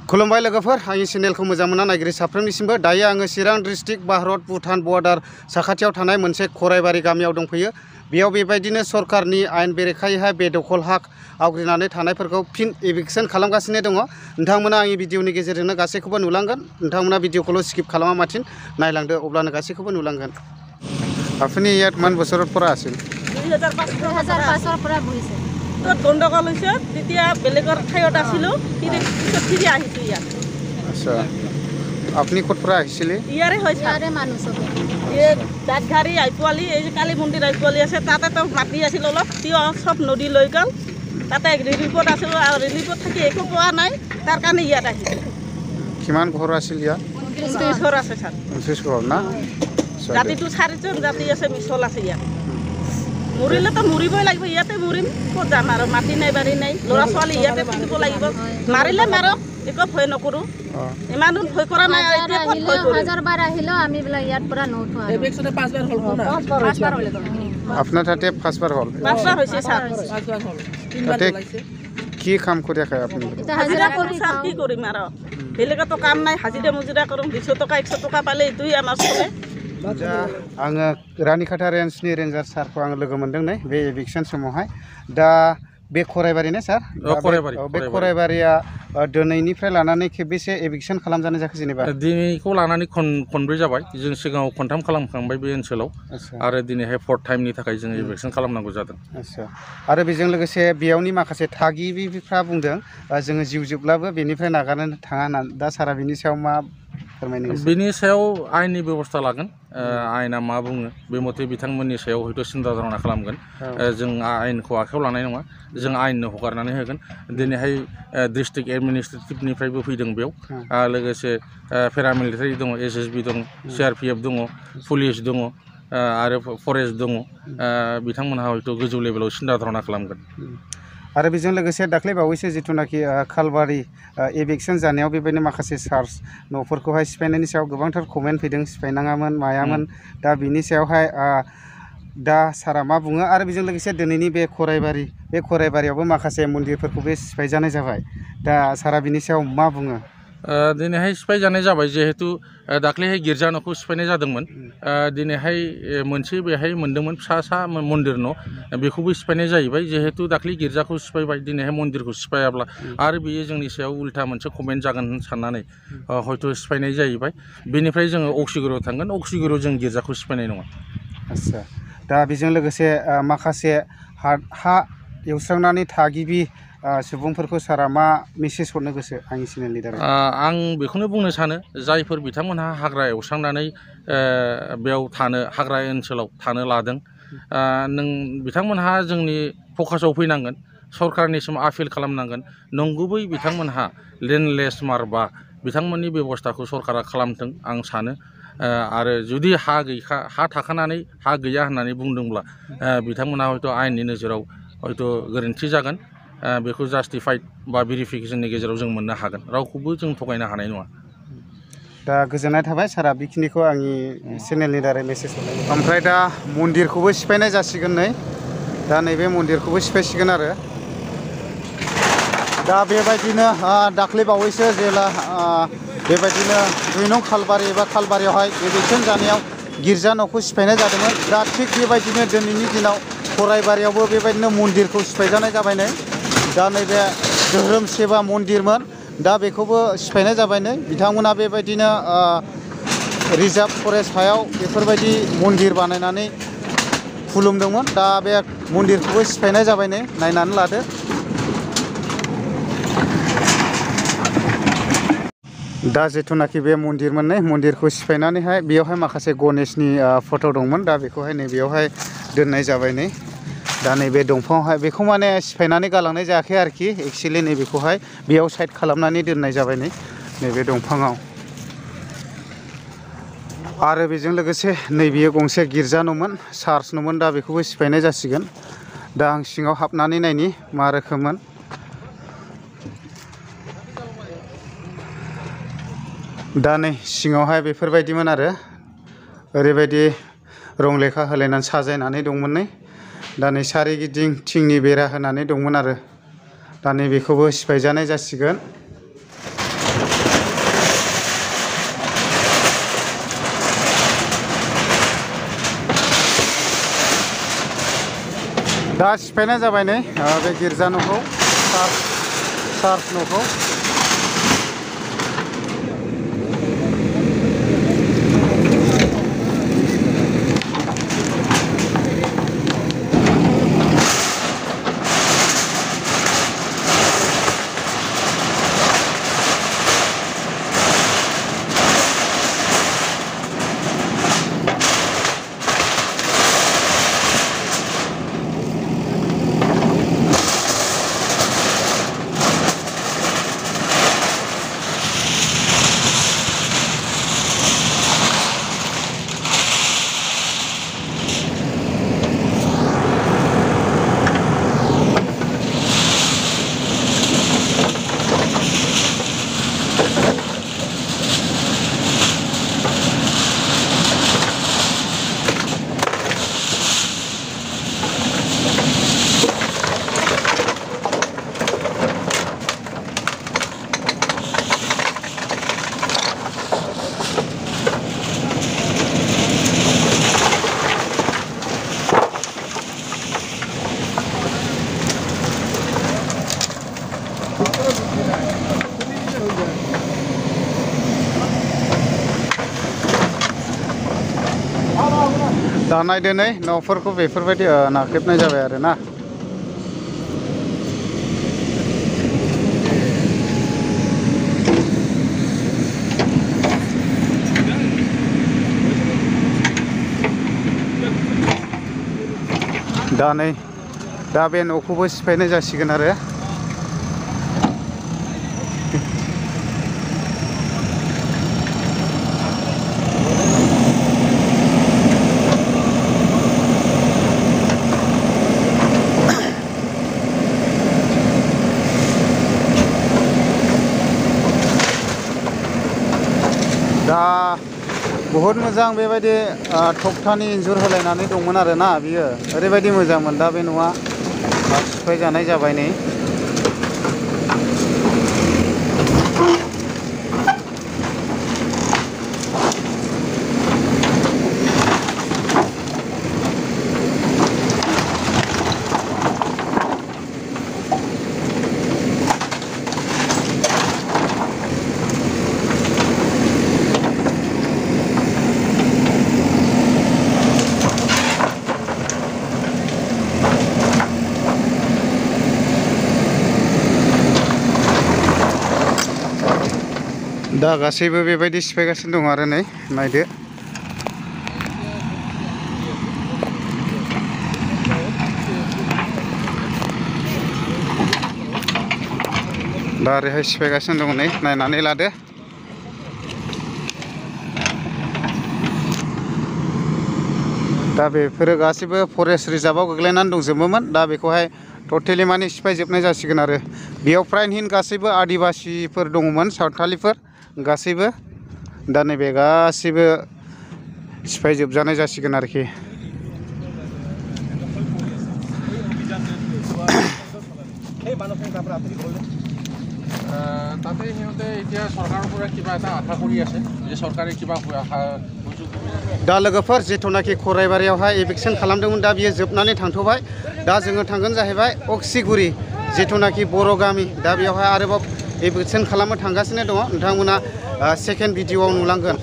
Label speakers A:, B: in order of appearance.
A: खुलुमबाय लोगोफोर आंनि चेनेलखौ मोजां मोनना नायगिरि साफ्रोमनिसिमबो दायो आङो चिरां डिस्ट्रिक्ट भारत भुटान बर्डार साखाथियाव थानाय मोनसे खराइबारि गामियाव दंफैयो बेयाव बेबायदिनो सरकारनि आयेन बेरेखायैहाय बेदखल हा आवग्रिनानै थानायफोरखौ फिन एभिक्सन खालामगासिनो दङ नोंथांमोना आंनि भिडिअनि गेजेरजोंनो गासैखौबो नुलांगोन नोंथांमोना भिडिअखौल' स्किप खालामा माथिन नायलांदो अब्लानो गासैखौबो नुलांगोन আপুনি ইয়াত মান বছৰত পৰা আছিল
B: 2005 পৰা বহিছে
C: তো গণ্ডগোল হৈছে তেতিয়া বেলেগৰ ঠাইত আছিলো ফিৰি আহিছো ইয়াত
A: আচ্ছা আপুনি ক'ত পৰা আহিছিলে
C: ইয়াৰে হৈছে
B: ইয়াৰে মানুহ সব
C: এই দাঁতঘাৰী আইপোৱালি এই কালী মন্দিৰ আইপোৱালি আছে তাতে তো মাটি আছিল অলপ তিয় সব নদী লৈ গ'ল তাতে ৰিলিফত আছিলো আৰু ৰিলিফত থাকি একো পোৱা নাই তাৰ কাৰণে ইয়াত আহিছো
A: কিমান ঘৰ আছিল ইয়াত
C: 29 ঘৰ আছে ছাৰ
A: 29 ঘৰ না
C: জাতিটো 4জন জাতি আছে মিছল আছে ইয়াত মৰিলে তো মৰিবই লাগিব ইয়াতে মৰিম ক'ত যাম আৰু মাটি নাই বাৰী নাই ল'ৰা ছোৱালী ইয়াতে থাকিব লাগিব মাৰিলে মাৰক একো ভয় নকৰো ইমানো ভয় কৰা নাই এতিয়া ক'ত ভয় কৰিম
B: হাজাৰবাৰ আহিলো আমি বলা ইয়াত পৰা নউঠো আৰু
C: এবেকছতে 5 বাৰ হ'ল না
B: 5 বাৰ হলে
A: আপোনাৰ তাতে 5 বাৰ হ'ল
C: 5 বাৰ হৈছে ছাৰ
D: 5 বাৰ হ'ল 3 বাৰ
A: তাতে
D: ওলাইছে
A: কি কাম কৰি খায় আপুনি
B: এটা
C: হাজিৰা কৰো ছাৰ কি কৰিম আৰু বেলেগতো কাম নাই হাজিৰা মুজিৰা কৰো 200 টকা 100 টকা পালে এতুই আমাৰ চলে
A: आङो रानिखाथा रेन्जनि रेन्जार सारखौ आङो लोगो मोनदों नै बे एभिक्सन समावहाय दा बे खराइबारि ना सार बे खराइबारिया दिनैनिफ्राय लानानै खेबबेसे एभिक्सन खालामजानाय जाखो जेनेबा
E: दिनैखौ लानानै खनब्रै जाबाय जों सिगाङाव खनथाम खालामखांबाय बे ओनसोलाव आरो दिनैहाय 4th टाइमनि थाखाय जों एभिक्सन खालामनांगौ जादों
A: आच्छा आरो बेजों लोगोसे बेयावनि माखासे थागिबिफ्रा बुंदों जोङो जिउ जोबब्लाबो बेनिफ्राय नागारनो थाङा होनना दा सारा बिनि सायाव मा
E: बिनि सायाव आयेननि बेबस्था लागोन आयेना मा बुङो बे मथे बिथांमोननि सायाव हयथ' सिन्था धारना खालामगोन जों आयेनखौ आखायाव लानाय नङा जों आयेननो हगारनानै होगोन दिनैहाय डिस्ट्रिक्ट एडमिनिस्ट्रेटिभनिफ्रायबो फैदों बेयाव लोगोसे पेरामिलिटारि दङ एसएसबि दङ सिआरपिएफ दङ पुलिस दङ आरो फरेस्ट दङ बिथांमोनहा हयथ' गोजौ लेभेलाव सिन्था धारना खालामगोन
A: आरो बेजों लोगोसे दाख्लै बावैसो जिथुनाखि खालबारि एभिक्सन जानायाव बेबायदिनो माखासे सार्च न'फोरखौहाय सिफायनायनि सायाव गोबांथार कमेन्ट फैदों सिफायनाङामोन मायामोन दा बिनि सायावहाय दा सारा मा बुङो आरो बेजों लोगोसे दिनैनि बे खराइबारियावबो माखासे मन्दिरफोरखौ बे सिफायजानाय जाबाय दा सारा बिनि सायाव मा बुङो
E: दिनैहाय सिफायजानाय जाबाय जिहेतु दाख्लैहाय गिर्जा न'खौ सिफायनाय जादोंमोन दिनैहाय मोनसे बेहाय मोन्दोंमोन फिसा मन्दिर न' बेखौबो सिफायनाय जाहैबाय जिहेतु दाख्लै गिर्जाखौ सिफायबाय दिनैहाय मन्दिरखौ सिफायाब्ला आरो बेयो जोंनि सायाव उल्था मोनसे कमेन्ट जागोन साननानै हयथ' सिफायनाय जाहैबाय बेनिफ्राय जोङो अक्सिगुराव थांगोन अक्सिगुराव जों गिर्जाखौ सिफायनाय नङा
A: आच्छा दा बेजों लोगोसे माखासे हा एवस्रांनानै थागिबि सुबुंफोरखौ सारा मा मेसेज हरनो गोसो आंनि चेनेलनि दारै
E: आं बेखौनो बुंनो सानो जायफोर बिथांमोनहा हाग्रा एवस्रांनानै बेयाव हाग्रा ओनसोलाव थानो लादों बिथांमोनहा जोंनि फकासाव फैनांगोन सरकारनिसिम आपिल खालामनांगोन नंगुबै बिथांमोनहा लेन्डलेस मारबा बिथांमोननि बेबस्थाखौ सरकारा खालामथों आं सानो आरो जुदि हा थाखानानै हा गैया होननानै बुंदोंब्ला बिथांमोनहा हयथ' आयेननि नोजोराव हयथ' गोरोन्थि जागोन बेखौ जास्टिफाइड बा भेरिफिकेसननि गेजेराव जों मोननो हागोन रावखौबो जों थगायनो हानाय नङा
A: दा गोजोननाय थाबाय सारा बेखिनिखौ आंनि चेनेलनि दारै मेसेज हरनाय ओमफ्राय दा मन्दिरखौबो सिफायनाय जासिगोन नै दा नैबे मन्दिरखौबो सिफायसिगोन आरो दा बेबायदिनो दाख्लै बावैसो जेला बेबायदिनो 2 नं खालबारि एबा खालबारियावहाय एभिक्सन जानायाव गिर्जा न'खौ सिफायनाय जादोंमोन दा थिग बेबायदिनो दिनैनि दिनाव खराइबारियावबो बेबायदिनो मन्दिरखौ सिफायजानाय जाबाय नै दा नैबे धोरोम सेबा मन्दिरमोन दा बेखौबो सिफायनाय जाबाय नै बिथांमोना बेबायदिनो रिजार्भ फरेस्ट हायाव बेफोरबायदि मन्दिर बानायनानै खुलुमदोंमोन दा बे मन्दिरखौबो सिफायनाय जाबाय नै नायनानै लादो दा जिथुनाखि बे मन्दिरमोन नै मन्दिरखौ सिफायनानैहाय बेयावहाय माखासे गणेशनि फट' दंमोन दा बेखौहाय नै बेयावहाय दोननाय जाबाय नै दा नैबे दंफाङावहाय बेखौ माने सिफायनानै गालांनाय जायाखै आरोखि एक्चुवेलि नैबेखौहाय बेयाव साइड खालामनानै दोननाय जाबाय नै नैबे दंफाङाव आरो बेजों लोगोसे नैबेयो गंसे गिर्जा न'मोन चार्च न'मोन दा बेखौबो सिफायनाय जासिगोन दा आं सिङाव हाबनानै नायनि मा रोखोममोन दा नै सिङावहाय बेफोरबायदिमोन आरो ओरैबायदि रं लेखा होलायनानै साजायनानै दंमोन नै दा नै सारिगिदिं थिंनि बेरा होनानै दंमोन आरो दा नै बेखौबो सिफायजानाय जासिगोन दा सिफायनाय जाबाय नै बे गिर्जा न'खौ चार्च न'खौ दा नायदो नै न'फोरखौ बेफोरबायदि नाख्रेबनाय जाबाय आरोना दा बे न'खौबो सिफायनाय जासिगोन आरो दा बहुत मोजां बेबायदि थखथानि इन्जुर होलायनानै दंमोन आरोना बियो ओरैबायदि मोजांमोन दा बे न'आ सिफाय जानाय जाबाय नै दा गासैबो बेबायदि सिफायगासिनो दं आरो नै नायदो दा ओरैहाय सिफायगासिनो दं नै नायनानै लादो दा बेफोरो गासैबो फरेस्ट रिजार्भआव गोग्लैनानै दंजोबोमोन दा बेखौहाय टटेलि माने सिफायजोबनाय जासिगोन आरो बेयाव प्रायहीन गासैबो आदिबासिफोर दङमोन सावथालिफोर गासैबो दा नैबे गासैबो सिफायजोबजानाय जासिगोन आरोखि
E: তাতে সিহঁতে এতিয়া চৰকাৰৰ পৰা কিবা এটা আশা কৰি আছে যে চৰকাৰে কিবা
A: दा लोगोफोर जिथुनाखि खराइबारियावहाय एभिक्सन खालामदोंमोन दा बियो जोबनानै थांथ'बाय दा जोङो थांगोन जाहैबाय अक्सिगुरि जिथुनाखि बर' गामि दा बेयावहाय आरोबाव एभिक्सन खालामनो थांगासिनो दङ नोंथांमोना सेकेन्ड भिडिअआव नुलांगोन